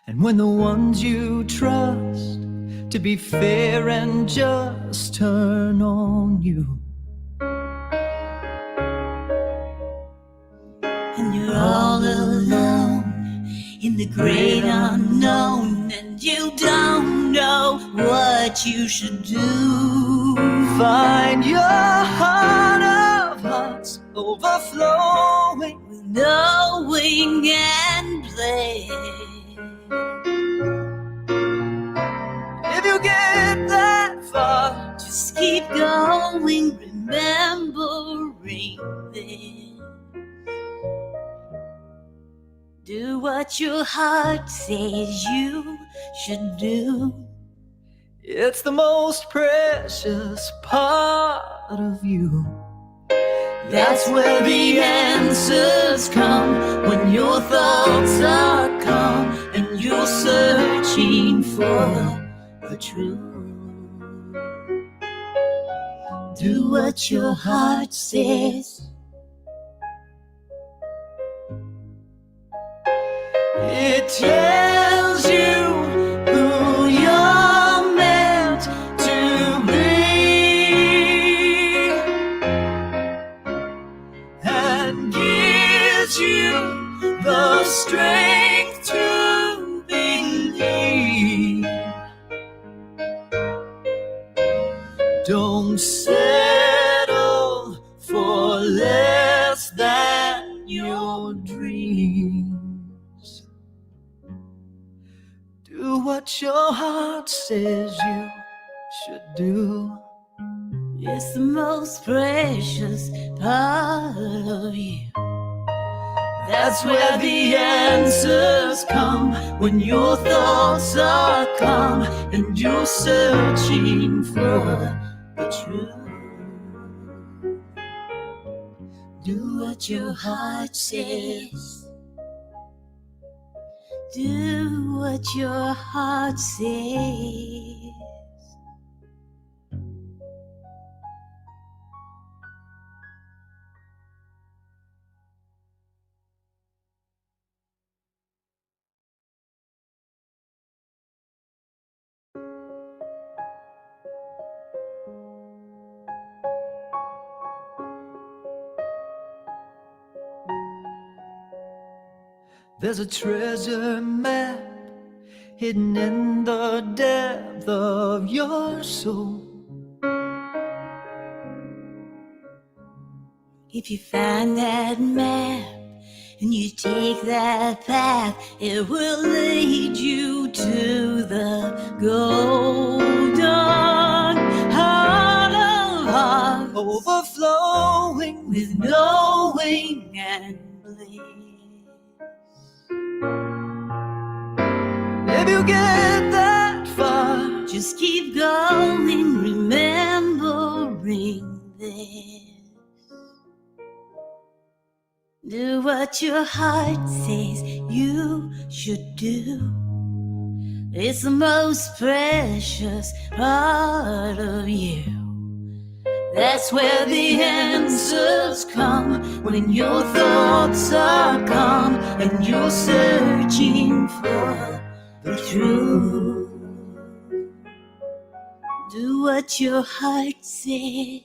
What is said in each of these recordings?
And when the ones you trust to be fair and just turn on you, and you're all alone in the great unknown, and you don't know what you should do. Find your heart of hearts overflowing with knowing and play. If you get that far, just keep going, remembering this. Do what your heart says you should do. It's the most precious part of you. That's where the answers come, when your thoughts are calm and you're searching for the truth. Do what your heart says. It tells you who you're meant to be, and gives you the strength to believe. Don't settle for less than your dreams. Do what your heart says you should do. It's the most precious part of you. That's where the answers come, when your thoughts are calm and you're searching for the truth. Do what your heart says. Do what your heart says. There's a treasure map hidden in the depth of your soul. If you find that map and you take that path, it will lead you to the golden heart of hearts, overflowing with knowing and bliss. If you get that far, just keep going, remembering this. Do what your heart says you should do. It's the most precious part of you. That's where the answers come, when your thoughts are calm and you're searching for the truth. Do what your heart says.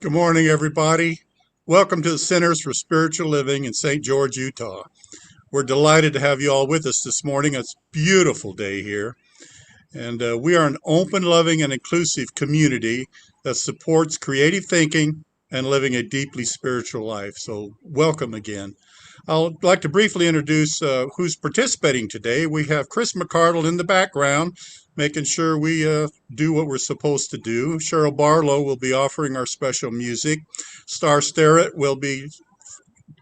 Good morning, everybody. Welcome to the Centers for Spiritual Living in St. George, Utah. We're delighted to have you all with us this morning. It's a beautiful day here. And we are an open, loving, and inclusive community that supports creative thinking and living a deeply spiritual life. So welcome again. I'd like to briefly introduce who's participating today. We have Chris McCardle in the background, making sure we do what we're supposed to do. Cheryl Barlow will be offering our special music. Star Sterrett will be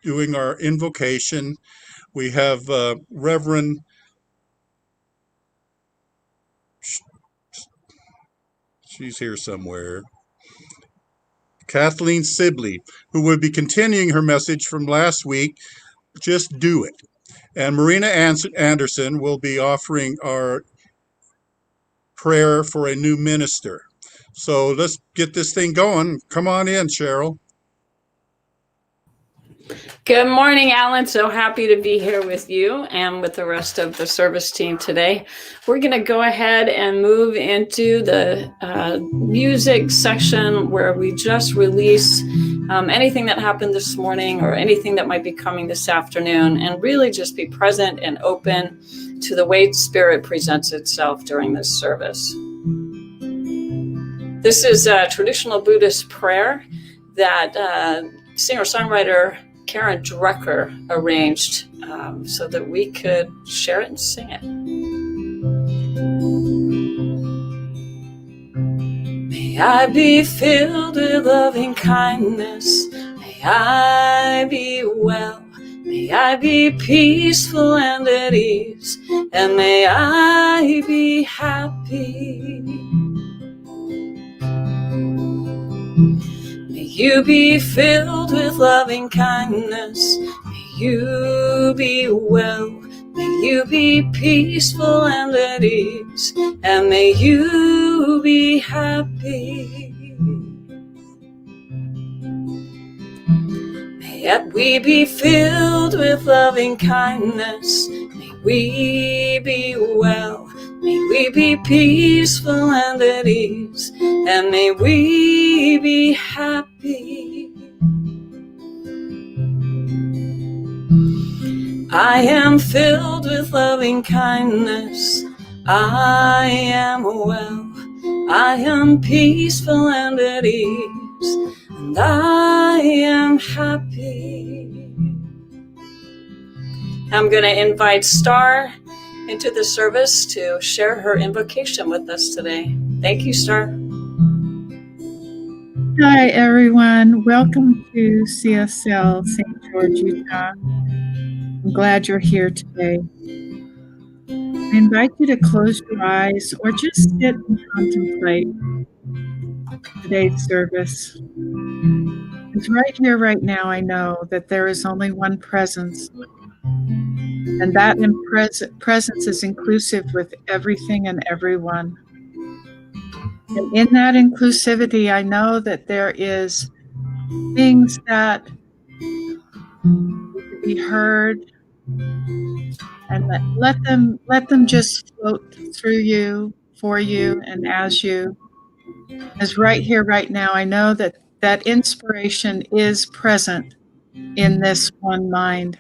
doing our invocation. We have Reverend, she's here somewhere, Kathleen Shibley, who will be continuing her message from last week, Just Do It. And Marina Anderson will be offering our prayer for a new minister. So let's get this thing going. Come on in, Cheryl. Good morning, Alan. So happy to be here with you and with the rest of the service team today. We're going to go ahead and move into the music section where we just release anything that happened this morning or anything that might be coming this afternoon, and really just be present and open to the way Spirit presents itself during this service. This is a traditional Buddhist prayer that singer-songwriter Karen Drucker arranged so that we could share it and sing it. May I be filled with loving kindness. May I be well. May I be peaceful and at ease. And may I be happy. May you be filled with loving kindness. May you be well. May you be peaceful and at ease. And may you be happy. May we be filled with loving kindness. May we be well. May we be peaceful and at ease, and may we be happy. I am filled with loving kindness. I am well. I am peaceful and at ease, and I am happy. I'm going to invite Star into the service to share her invocation with us today. Thank you, Star. Hi, everyone. Welcome to CSL, St. George, Utah. I'm glad you're here today. I invite you to close your eyes or just sit and contemplate today's service. Because right here, right now, I know that there is only one presence. And that presence is inclusive with everything and everyone. And in that inclusivity, I know that there is things that need to be heard, and let them just float through you, for you, and as you. As right here, right now, I know that inspiration is present in this one mind.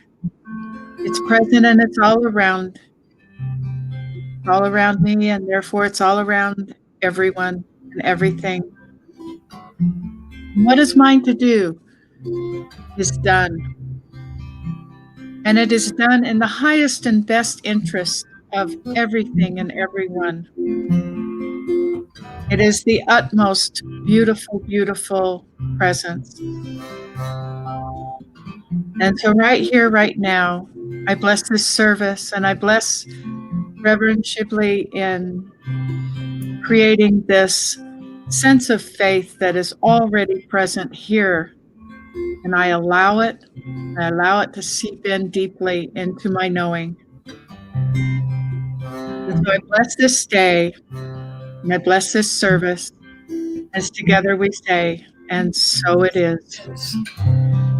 It's present and it's all around. It's all around me, and therefore it's all around everyone and everything. What is mine to do is done. And it is done in the highest and best interest of everything and everyone. It is the utmost beautiful, beautiful presence. And so right here, right now, I bless this service, and I bless Reverend Shibley in creating this sense of faith that is already present here. And I allow it to seep in deeply into my knowing. And so I bless this day, and I bless this service, as together we say, and so it is.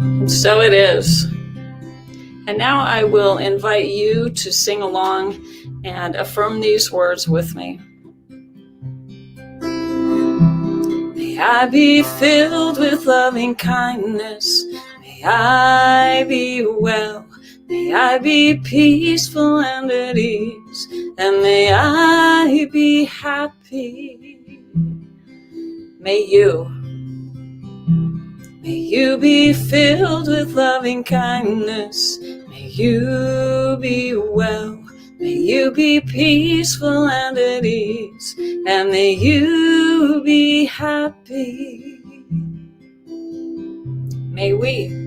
And so it is. And now I will invite you to sing along and affirm these words with me. May I be filled with loving kindness. May I be well. May I be peaceful and at ease. And may I be happy. May you be filled with loving kindness. May you be well. May you be peaceful and at ease. And may you be happy. May we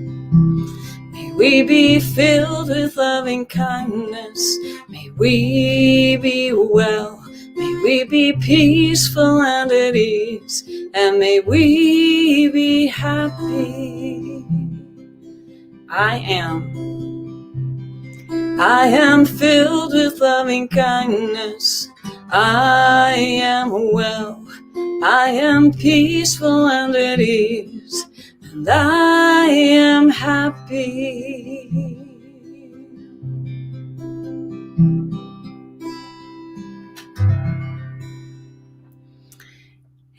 be filled with loving kindness. May we be well. May we be peaceful and at ease. And may we be happy. I am filled with loving kindness. I am well. I am peaceful and at ease. And I am happy.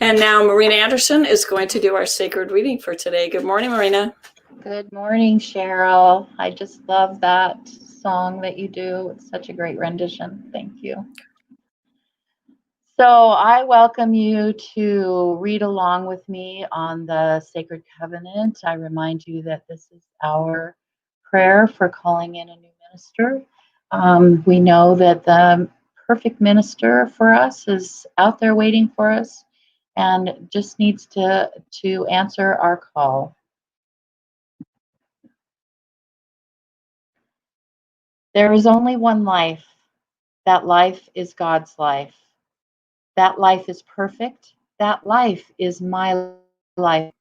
And now Marina Anderson is going to do our sacred reading for today. Good morning, Marina. Good morning, Cheryl. I just love that song that you do. It's such a great rendition. Thank you. So I welcome you to read along with me on the Sacred Covenant. I remind you that this is our prayer for calling in a new minister. We know that the perfect minister for us is out there waiting for us and just needs to answer our call. There is only one life. That life is God's life. That life is perfect. That life is my life.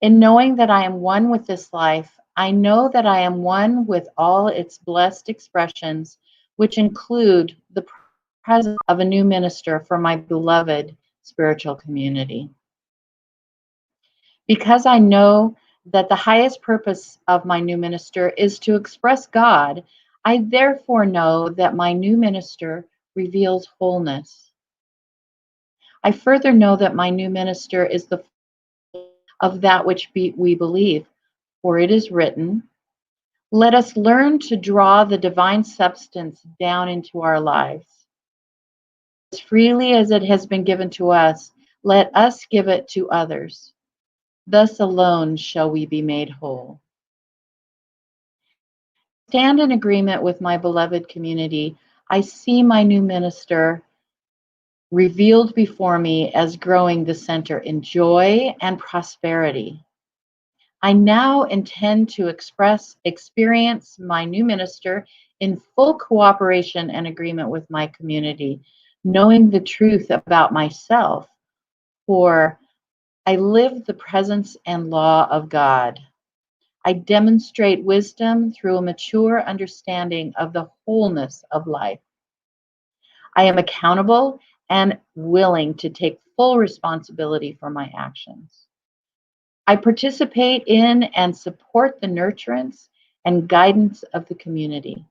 In knowing that I am one with this life, I know that I am one with all its blessed expressions, which include the presence of a new minister for my beloved spiritual community. Because I know that the highest purpose of my new minister is to express God, I therefore know that my new minister reveals wholeness. I further know that my new minister is the of that which we believe, for it is written, "Let us learn to draw the divine substance down into our lives. As freely as it has been given to us, let us give it to others. Thus alone shall we be made whole." Stand in agreement with my beloved community. I see my new minister revealed before me as growing the center in joy and prosperity. I now intend to experience my new minister in full cooperation and agreement with my community, knowing the truth about myself, for I live the presence and law of God. I demonstrate wisdom through a mature understanding of the wholeness of life. I am accountable and willing to take full responsibility for my actions. I participate in and support the nurturance and guidance of the community.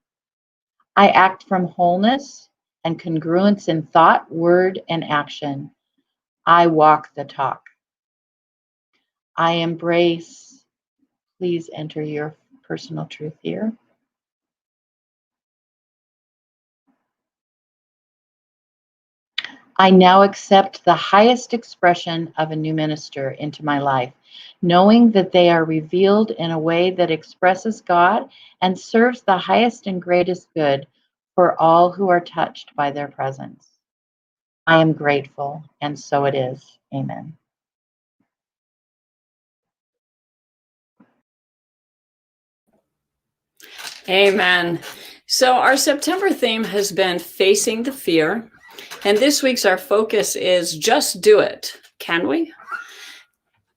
I act from wholeness and congruence in thought, word, and action. I walk the talk. I embrace, please enter your personal truth here. I now accept the highest expression of a new minister into my life, knowing that they are revealed in a way that expresses God and serves the highest and greatest good for all who are touched by their presence. I am grateful, and so it is. Amen. Amen. So our September theme has been facing the fear. And this week's our focus is just do it. Can we?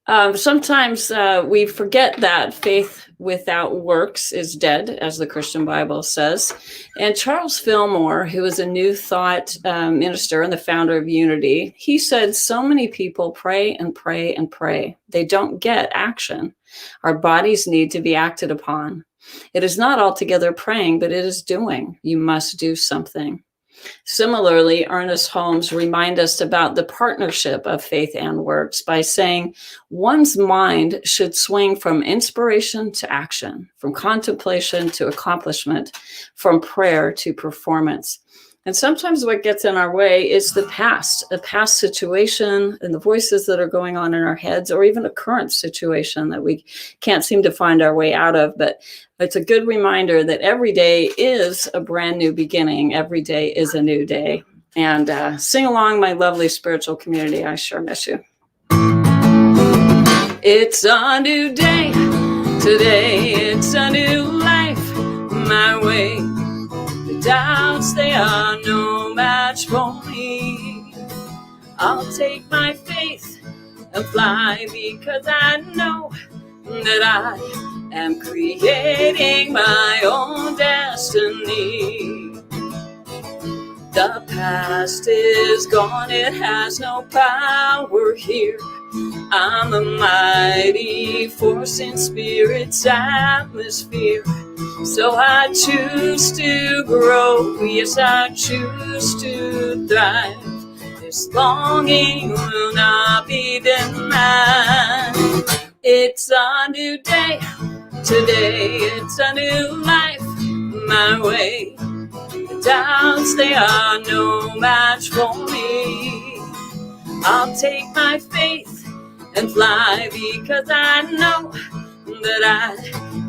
Sometimes we forget that faith without works is dead, as the Christian Bible says. And Charles Fillmore, who was a New Thought minister and the founder of Unity, he said so many people pray and pray and pray. They don't get action. Our bodies need to be acted upon. It is not altogether praying, but it is doing. You must do something. Similarly, Ernest Holmes reminds us about the partnership of faith and works by saying one's mind should swing from inspiration to action, from contemplation to accomplishment, from prayer to performance. And sometimes what gets in our way is a past situation and the voices that are going on in our heads, or even a current situation that we can't seem to find our way out of. But it's a good reminder that every day is a brand new beginning. Every day is a new day. And sing along, my lovely spiritual community. I sure miss you. It's a new day. Today it's a new life. My way. The doubts, they are no match for me. I'll take my faith and fly, because I know that I am creating my own destiny. The past is gone, it has no power here. I'm a mighty force in spirit's atmosphere. So I choose to grow, yes, I choose to thrive. This longing will not be denied. It's a new day, today it's a new life, my way. The doubts, they are no match for me. I'll take my faith and fly, because I know that I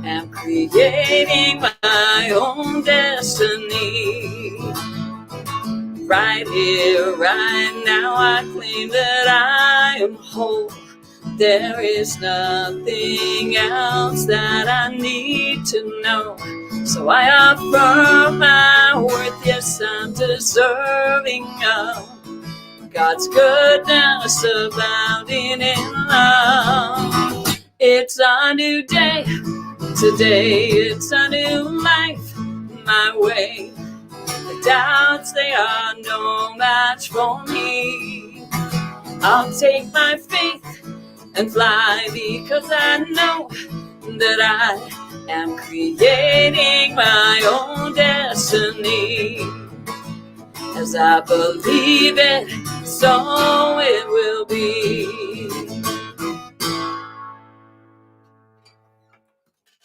am creating my own destiny. Right here, right now, I claim that I am whole. There is nothing else that I need to know. So I affirm my worth, yes, I'm deserving of God's goodness abounding in love. It's a new day, today it's a new life, my way. The doubts, they are no match for me. I'll take my faith and fly, because I know that I am creating my own destiny. As I believe it, so it will be.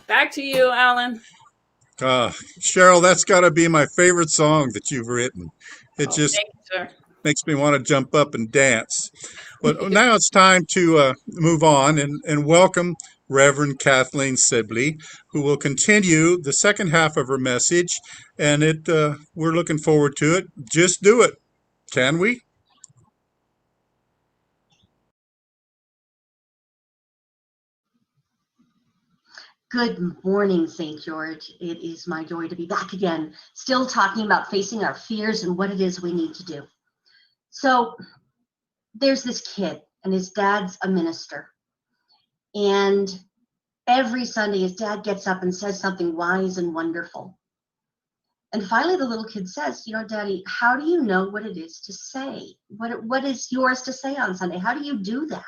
Back to you, Alan. Cheryl, that's got to be my favorite song that you've written. It just thank you, sir. makes me want to jump up and dance. But now it's time to move on and welcome Reverend Kathleen Shibley, who will continue the second half of her message. And we're looking forward to it. Just do it. Can we? Good morning, St. George. It is my joy to be back again, still talking about facing our fears and what it is we need to do. So there's this kid, and his dad's a minister. And every Sunday, his dad gets up and says something wise and wonderful. And finally, the little kid says, Daddy, how do you know what it is to say? What is yours to say on Sunday? How do you do that?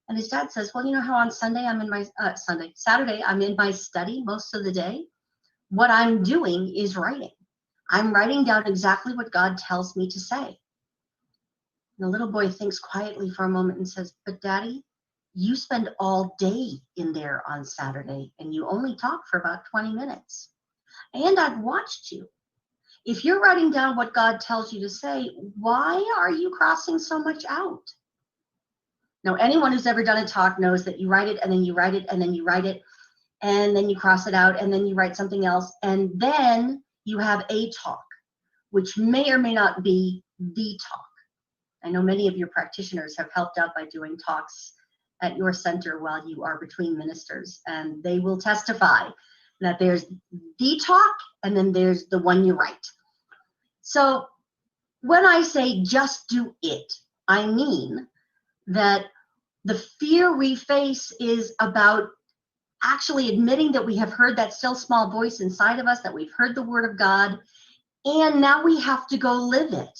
And his dad says, well, you know how on Saturday, I'm in my study most of the day. What I'm doing is writing. I'm writing down exactly what God tells me to say. And the little boy thinks quietly for a moment and says, but Daddy, you spend all day in there on Saturday and you only talk for about 20 minutes. And I've watched you. If you're writing down what God tells you to say, why are you crossing so much out? Now, anyone who's ever done a talk knows that you write it and then you write it and then you write it and then you cross it out and then you write something else. And then you have a talk, which may or may not be the talk. I know many of your practitioners have helped out by doing talks at your center while you are between ministers, and they will testify that there's the talk and then there's the one you write. So when I say just do it, I mean that the fear we face is about actually admitting that we have heard that still small voice inside of us, that we've heard the word of God, and now we have to go live it.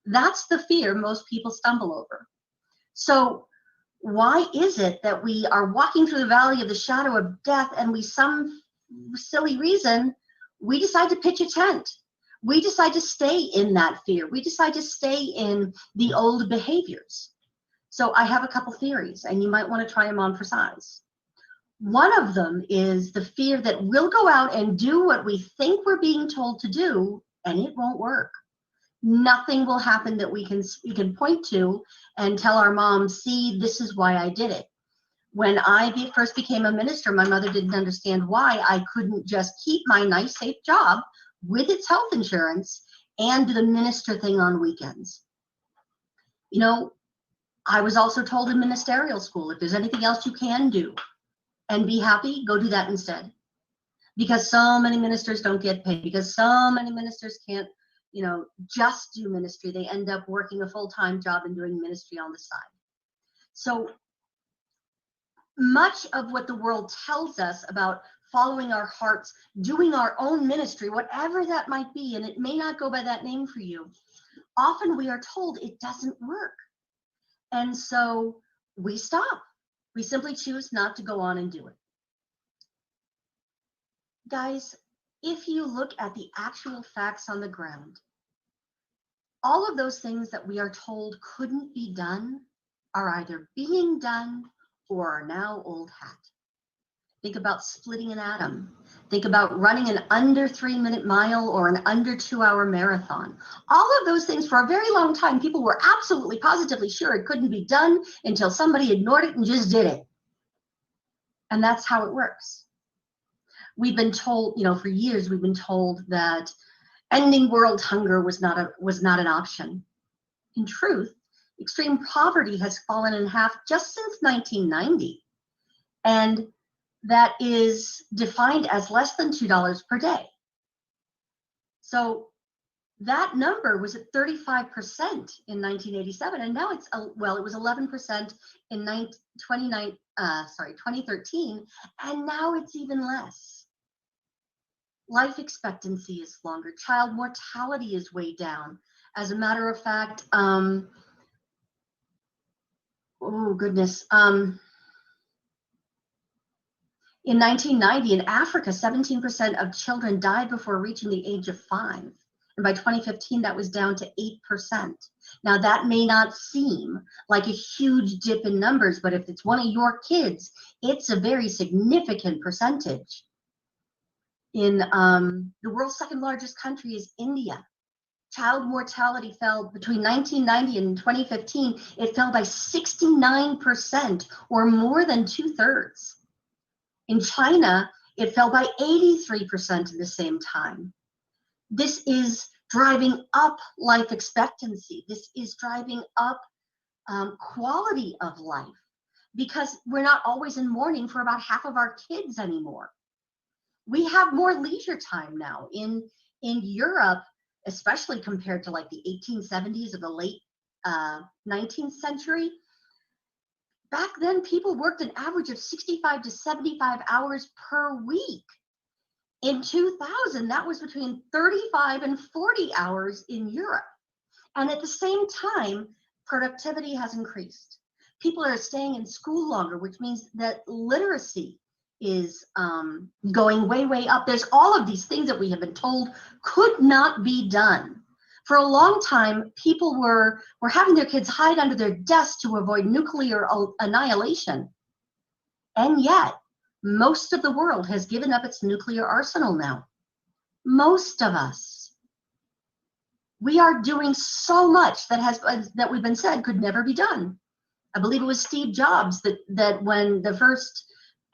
That's the fear most people stumble over. So why is it that we are walking through the valley of the shadow of death and some silly reason, we decide to pitch a tent? We decide to stay in that fear. We decide to stay in the old behaviors. So I have a couple theories, and you might want to try them on for size. One of them is the fear that we'll go out and do what we think we're being told to do, and it won't work. Nothing will happen that we can point to and tell our mom, see, this is why I did it. When I first became a minister, my mother didn't understand why I couldn't just keep my nice, safe job with its health insurance and do the minister thing on weekends. You know, I was also told in ministerial school, if there's anything else you can do and be happy, go do that instead. Because so many ministers don't get paid, because so many ministers can't, you know, just do ministry. They end up working a full-time job and doing ministry on the side. So much of what the world tells us about following our hearts, doing our own ministry, whatever that might be, and it may not go by that name for you, often we are told it doesn't work. And so we stop. We simply choose not to go on and do it. Guys, if you look at the actual facts on the ground, all of those things that we are told couldn't be done are either being done or are now old hat. Think about splitting an atom. Think about running an under 3-minute mile or an under 2-hour marathon. All of those things, for a very long time, people were absolutely positively sure it couldn't be done until somebody ignored it and just did it. And that's how it works. We've been told, you know, for years, we've been told that ending world hunger was not an option. In truth, extreme poverty has fallen in half just since 1990. And that is defined as less than $2 per day. So that number was at 35% in 1987, and now it's, well, it was 11% in 2013, and now it's even less. Life expectancy is longer. Child mortality is way down. As a matter of fact, oh goodness, in 1990, in Africa, 17% of children died before reaching the age of 5. And by 2015, that was down to 8%. Now, that may not seem like a huge dip in numbers, but if it's one of your kids, it's a very significant percentage. In the world's second largest country is India. Child mortality fell between 1990 and 2015. It fell by 69%, or more than 2/3. In China, it fell by 83% in the same time. This is driving up life expectancy. This is driving up quality of life, because we're not always in mourning for about half of our kids anymore. We have more leisure time now. In Europe, especially compared to like the 1870s or the late 19th century, back then people worked an average of 65 to 75 hours per week. In 2000, that was between 35 and 40 hours in Europe. And at the same time, productivity has increased. People are staying in school longer, which means that literacy is going way, way up. There's all of these things that we have been told could not be done. For a long time, people were having their kids hide under their desks to avoid nuclear annihilation. And yet, most of the world has given up its nuclear arsenal now. Most of us. We are doing so much that we've been said could never be done. I believe it was Steve Jobs that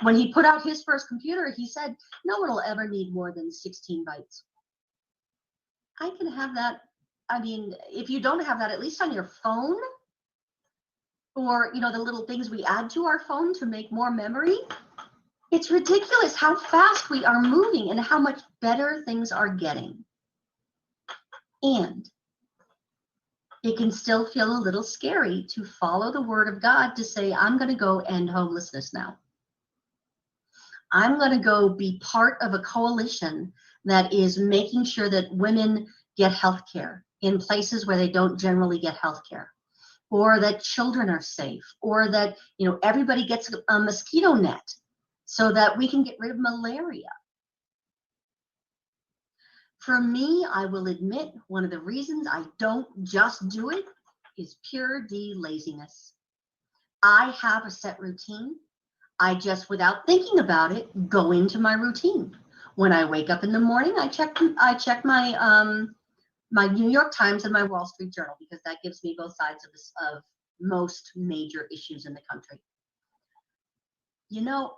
when he put out his first computer, he said, no one will ever need more than 16 bytes. I can have that. I mean, if you don't have that, at least on your phone, or, you know, the little things we add to our phone to make more memory. It's ridiculous how fast we are moving and how much better things are getting. And it can still feel a little scary to follow the word of God to say, I'm going to go end homelessness now. I'm going to go be part of a coalition that is making sure that women get health care in places where they don't generally get health care, or that children are safe, or that, you know, everybody gets a mosquito net so that we can get rid of malaria. For me, I will admit one of the reasons I don't just do it is pure D laziness. I have a set routine. I just, without thinking about it, go into my routine. When I wake up in the morning, I check my my New York Times and my Wall Street Journal, because that gives me both sides of most major issues in the country. You know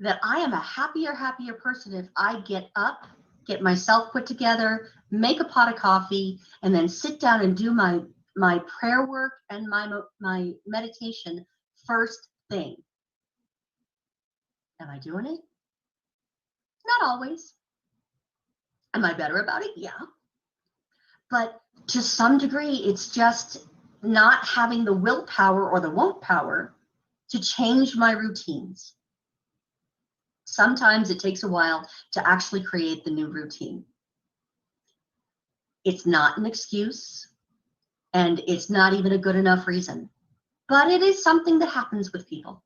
that I am a happier person if I get up, get myself put together, make a pot of coffee, and then sit down and do my prayer work and my meditation first thing. Am I doing it? Not always. Am I better about it? Yeah. But to some degree, it's just not having the willpower or the won't power to change my routines. Sometimes it takes a while to actually create the new routine. It's not an excuse, and it's not even a good enough reason, but it is something that happens with people.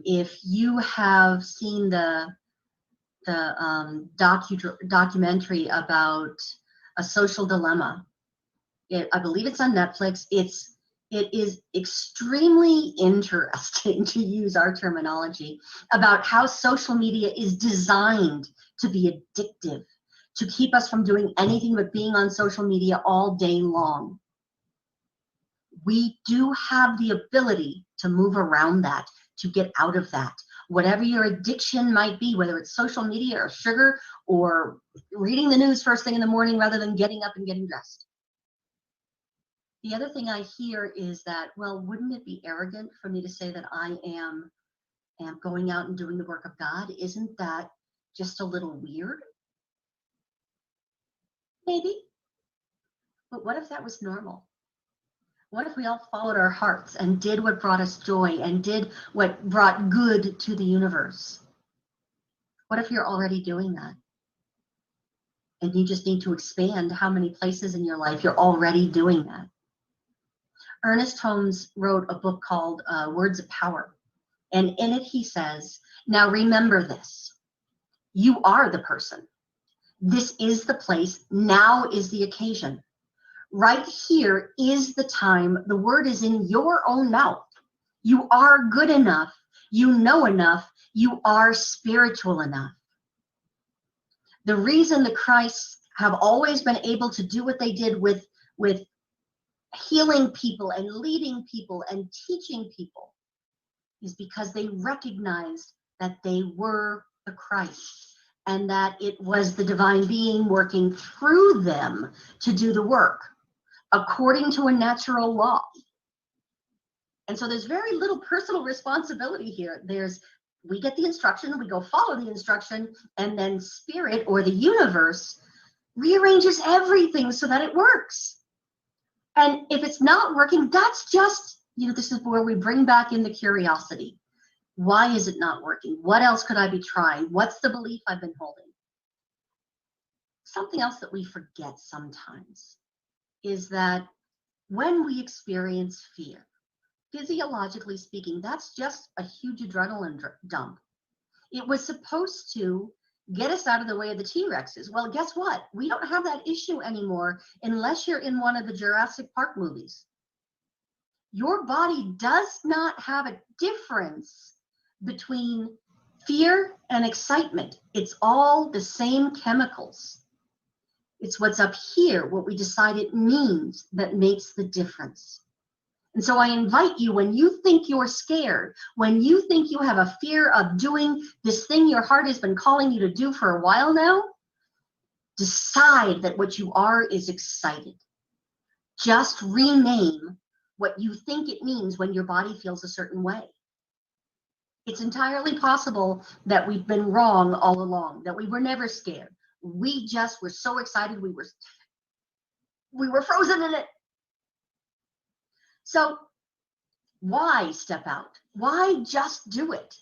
If you have seen the documentary about A Social Dilemma, I believe it's on Netflix. It is extremely interesting, to use our terminology, about how social media is designed to be addictive, to keep us from doing anything but being on social media all day long. We do have the ability to move around that, to get out of that. Whatever your addiction might be, whether it's social media or sugar or reading the news first thing in the morning rather than getting up and getting dressed. The other thing I hear is that, well, wouldn't it be arrogant for me to say that I am going out and doing the work of God? Isn't that just a little weird? Maybe. But what if that was normal? What if we all followed our hearts and did what brought us joy and did what brought good to the universe? What if you're already doing that? And you just need to expand how many places in your life you're already doing that. Ernest Holmes wrote a book called Words of Power. And in it he says, now remember this, you are the person. This is the place. Now is the occasion. Right here is the time. The word is in your own mouth. You are good enough. You know enough. You are spiritual enough. The reason the Christs have always been able to do what they did with healing people and leading people and teaching people is because they recognized that they were the Christ and that it was the divine being working through them to do the work according to a natural law. And so there's very little personal responsibility here. We get the instruction, we go follow the instruction, and then spirit or the universe rearranges everything so that it works. And if it's not working, that's just, this is where we bring back in the curiosity. Why is it not working? What else could I be trying? What's the belief I've been holding? Something else that we forget sometimes is that when we experience fear, physiologically speaking, that's just a huge adrenaline dump. It was supposed to get us out of the way of the T-Rexes. Well, guess what? We don't have that issue anymore unless you're in one of the Jurassic Park movies. Your body does not have a difference between fear and excitement. It's all the same chemicals. It's what's up here, what we decide it means, that makes the difference. And so I invite you, when you think you're scared, when you think you have a fear of doing this thing your heart has been calling you to do for a while now, decide that what you are is excited. Just rename what you think it means when your body feels a certain way. It's entirely possible that we've been wrong all along, that we were never scared. We just were so excited we were frozen in it. So why step out? Why just do it?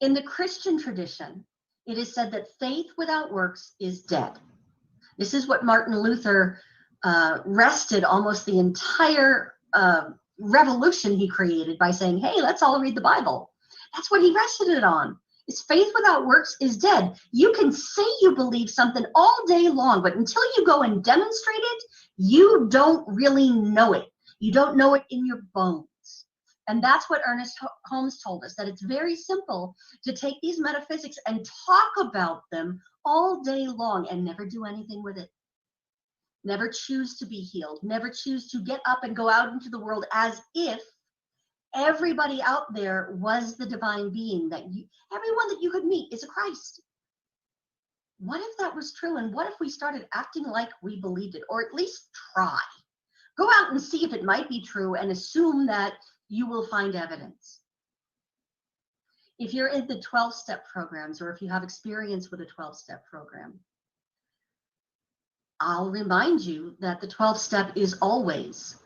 In the Christian tradition, it is said that faith without works is dead. This is what Martin Luther rested almost the entire revolution he created by saying, hey, let's all read the Bible. That's what he rested it on. Faith without works is dead. You can say you believe something all day long, but until you go and demonstrate it, you don't really know it. You don't know it in your bones. And that's what Ernest Holmes told us, that it's very simple to take these metaphysics and talk about them all day long and never do anything with it. Never choose to be healed. Never choose to get up and go out into the world as if everybody out there was the divine being, that everyone that you could meet is a Christ. What if that was true? And what if we started acting like we believed it, or at least try? Go out and see if it might be true and assume that you will find evidence. If you're in the 12-step programs, or if you have experience with a 12-step program, I'll remind you that the 12th step is always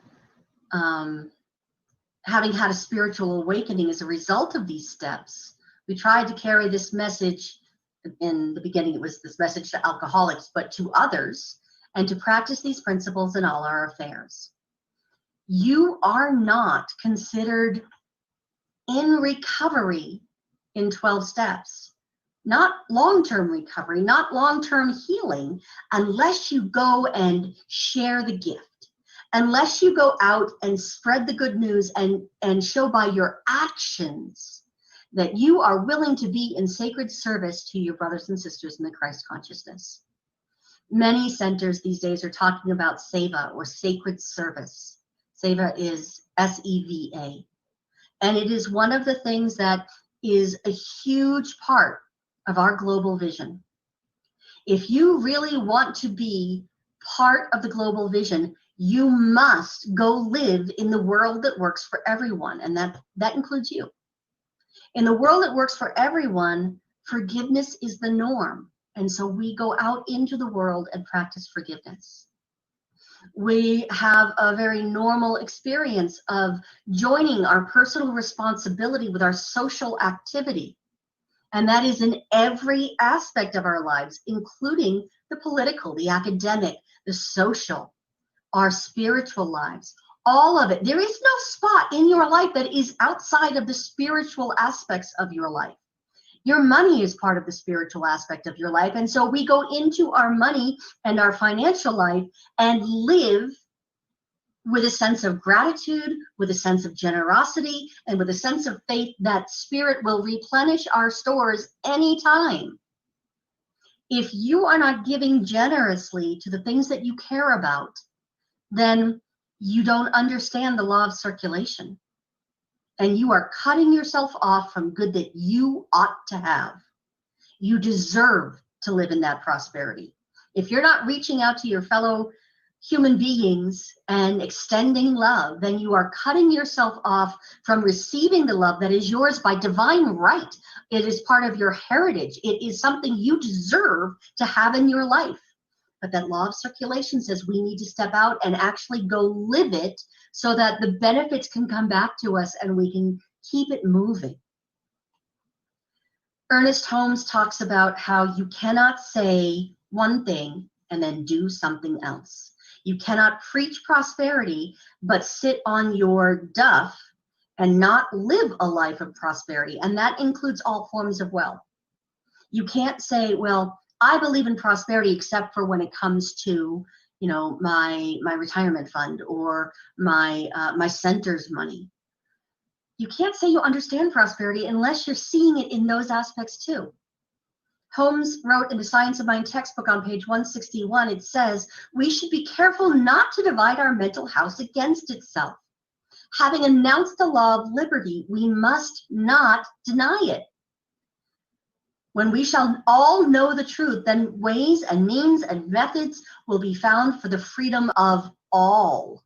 having had a spiritual awakening as a result of these steps. We tried to carry this message. In the beginning, it was this message to alcoholics, but to others, and to practice these principles in all our affairs. You are not considered in recovery in 12 steps, not long-term recovery, not long-term healing, unless you go and share the gift, unless you go out and spread the good news and show by your actions that you are willing to be in sacred service to your brothers and sisters in the Christ consciousness. Many centers these days are talking about seva, or sacred service. Seva is S-E-V-A. And it is one of the things that is a huge part of our global vision. If you really want to be part of the global vision, you must go live in the world that works for everyone, and that includes you. In the world that works for everyone, forgiveness is the norm, and so we go out into the world and practice forgiveness. We have a very normal experience of joining our personal responsibility with our social activity. And that is in every aspect of our lives, including the political, the academic, the social, our spiritual lives, all of it. There is no spot in your life that is outside of the spiritual aspects of your life. Your money is part of the spiritual aspect of your life. And so we go into our money and our financial life and live with a sense of gratitude, with a sense of generosity, and with a sense of faith that spirit will replenish our stores anytime. If you are not giving generously to the things that you care about, then you don't understand the law of circulation. And you are cutting yourself off from good that you ought to have. You deserve to live in that prosperity. If you're not reaching out to your fellow human beings and extending love, then you are cutting yourself off from receiving the love that is yours by divine right. It is part of your heritage. It is something you deserve to have in your life. But that law of circulation says we need to step out and actually go live it so that the benefits can come back to us and we can keep it moving. Ernest Holmes talks about how you cannot say one thing and then do something else. You cannot preach prosperity, but sit on your duff and not live a life of prosperity. And that includes all forms of wealth. You can't say, well, I believe in prosperity except for when it comes to, my retirement fund or my center's money. You can't say you understand prosperity unless you're seeing it in those aspects too. Holmes wrote in the Science of Mind textbook on page 161, it says, we should be careful not to divide our mental house against itself. Having announced the law of liberty, we must not deny it. When we shall all know the truth, then ways and means and methods will be found for the freedom of all.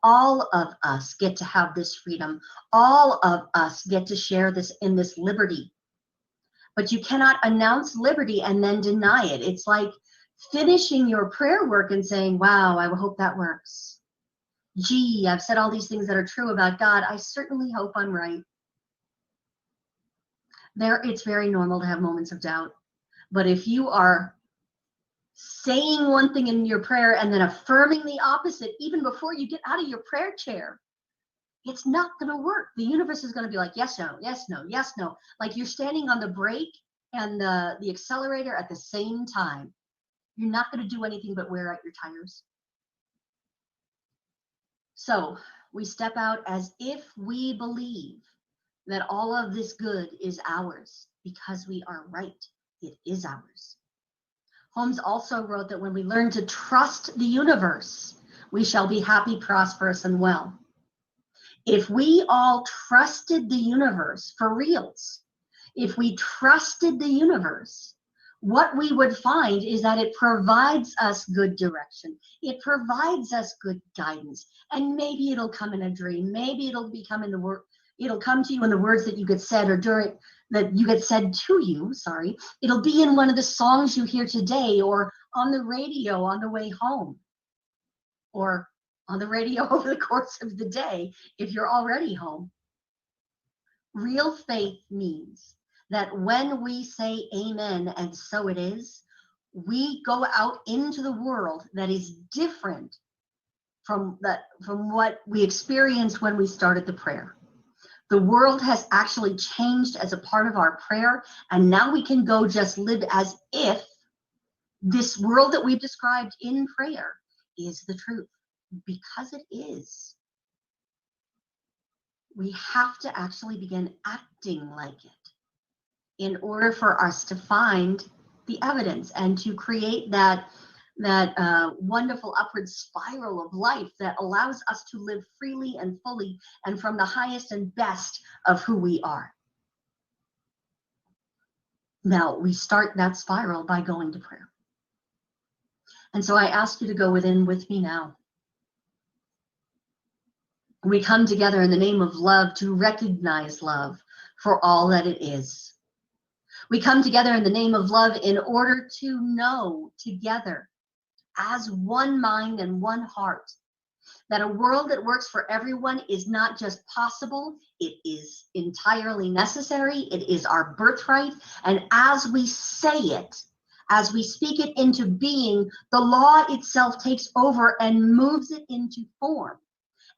All of us get to have this freedom. All of us get to share this in this liberty. But you cannot announce liberty and then deny it. It's like finishing your prayer work and saying, wow, I hope that works. Gee, I've said all these things that are true about God. I certainly hope I'm right. It's very normal to have moments of doubt. But if you are saying one thing in your prayer and then affirming the opposite, even before you get out of your prayer chair, it's not going to work. The universe is going to be like, yes, no, yes, no, yes, no. Like you're standing on the brake and the accelerator at the same time. You're not going to do anything but wear out your tires. So we step out as if we believe that all of this good is ours because we are right. It is ours. Holmes also wrote that when we learn to trust the universe, we shall be happy, prosperous, and well. If we all trusted the universe for reals, if we trusted the universe, what we would find is that it provides us good direction. It provides us good guidance. And maybe it'll come in a dream. Maybe it'll become in the word. It'll come to you in the words that you get said or during that you get said to you, sorry. It'll be in one of the songs you hear today or on the radio on the way home or on the radio over the course of the day if you're already home. Real faith means that when we say amen and so it is, we go out into the world that is different from what we experienced when we started the prayer. The world has actually changed as a part of our prayer, and now we can go just live as if this world that we've described in prayer is the truth, because it is. We have to actually begin acting like it in order for us to find the evidence and to create that wonderful upward spiral of life that allows us to live freely and fully and from the highest and best of who we are. Now, we start that spiral by going to prayer. And so I ask you to go within with me now. We come together in the name of love to recognize love for all that it is. We come together in the name of love in order to know together as one mind and one heart that a world that works for everyone is not just possible, it is entirely necessary, it is our birthright, and as we say it, as we speak it into being, the law itself takes over and moves it into form.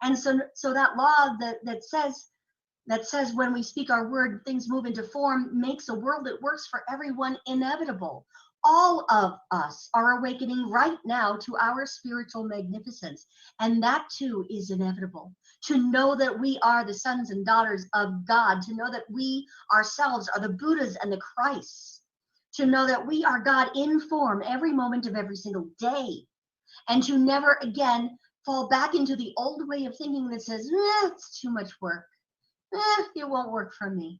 And so that law that says when we speak our word, things move into form, makes a world that works for everyone inevitable. All of us are awakening right now to our spiritual magnificence, and that too is inevitable. To know that we are the sons and daughters of God, to know that we ourselves are the Buddhas and the Christs, to know that we are God in form every moment of every single day, and to never again fall back into the old way of thinking that says, it's too much work. It won't work for me.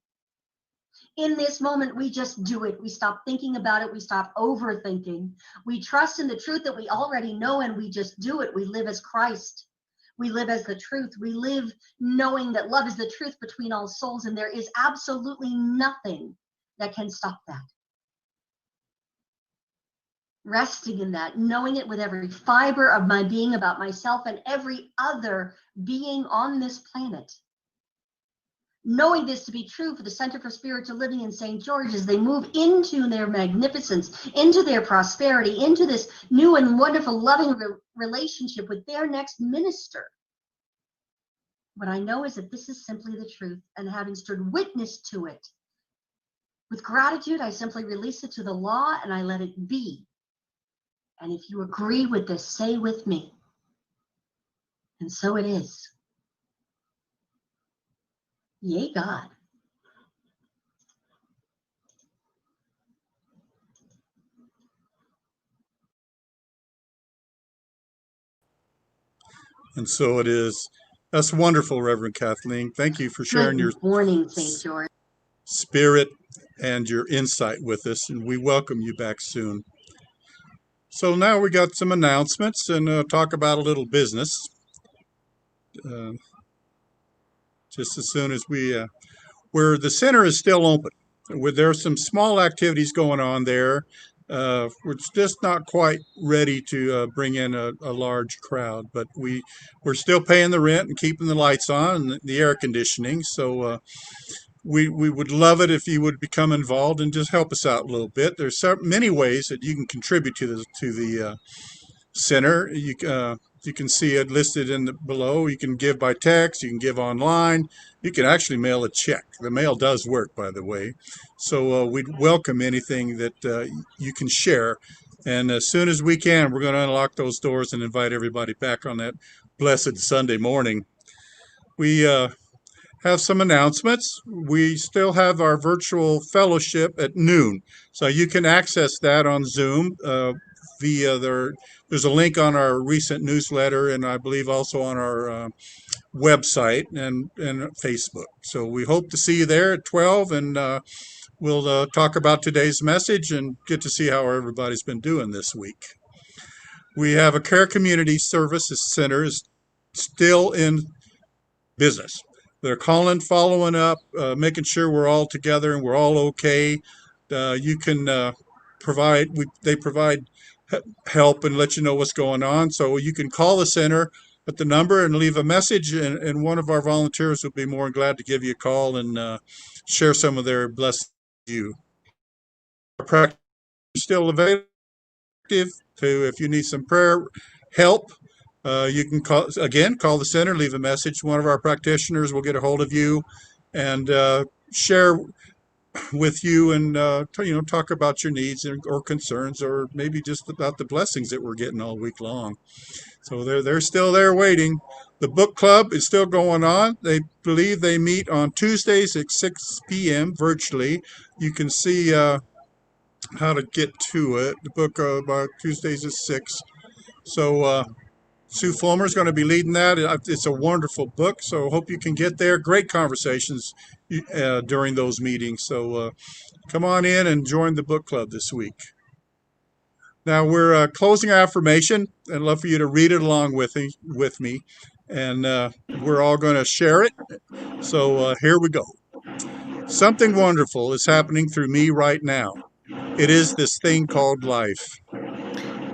In this moment, we just do it. We stop thinking about it. We stop overthinking. We trust in the truth that we already know, and we just do it. We live as Christ. We live as the truth. We live knowing that love is the truth between all souls, and there is absolutely nothing that can stop that. Resting in that, knowing it with every fiber of my being about myself and every other being on this planet. Knowing this to be true for the Center for Spiritual Living in St. George as they move into their magnificence, into their prosperity, into this new and wonderful loving relationship with their next minister. What I know is that this is simply the truth, and having stood witness to it, with gratitude, I simply release it to the law and I let it be. And if you agree with this, say with me, and so it is. Yea, God. And so it is. That's wonderful, Reverend Kathleen. Thank you for sharing your Good morning, St. George. spirit and your insight with us, and we welcome you back soon. So now we got some announcements and talk about a little business. Just as soon as where the center is still open, there's some small activities going on there. We're just not quite ready to bring in a large crowd, but we're still paying the rent and keeping the lights on and the air conditioning. So we would love it if you would become involved and just help us out a little bit. There's many ways that you can contribute to the center. You can see it listed in the below. You can give by text. You can give online. You can actually mail a check. The mail does work, by the way. So we'd welcome anything that you can share. And as soon as we can, we're going to unlock those doors and invite everybody back on that blessed Sunday morning. We have some announcements. We still have our virtual fellowship at noon. So you can access that on Zoom via there's a link on our recent newsletter, and I believe also on our website and Facebook. So we hope to see you there at 12, and we'll talk about today's message and get to see how everybody's been doing this week. We have a Care Community Services Center is still in business. They're calling, following up, making sure we're all together and we're all okay. You can they provide help and let you know what's going on. So you can call the center at the number and leave a message, and one of our volunteers will be more than glad to give you a call and share some of their blessings with you. Our practice is still available if you need some prayer help. You can call the center, leave a message. One of our practitioners will get a hold of you and share with you and talk about your needs or concerns, or maybe just about the blessings that we're getting all week long. So they're still there waiting. The book club is still going on. They believe they meet on Tuesdays at 6 p.m. virtually. You can see how to get to it. The book about Tuesdays at 6. So Sue Fulmer is going to be leading that. It's a wonderful book, so hope you can get there. Great conversations during those meetings. So come on in and join the book club this week. Now we're closing our affirmation. I'd love for you to read it along with me, and we're all going to share it. So here we go. Something wonderful is happening through me right now. It is this thing called life.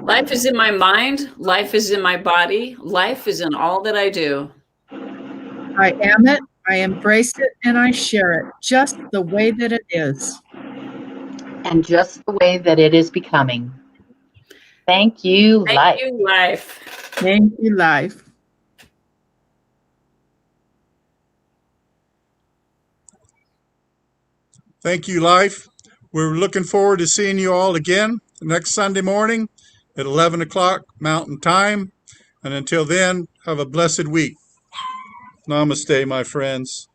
Life is in my mind. Life is in my body. Life is in all that I do. I am it, I embrace it, and I share it just the way that it is. And just the way that it is becoming. Thank you, life. Thank you, life. Thank you, life. Thank you, life. We're looking forward to seeing you all again next Sunday morning at 11 o'clock Mountain Time. And until then, have a blessed week. Namaste, my friends.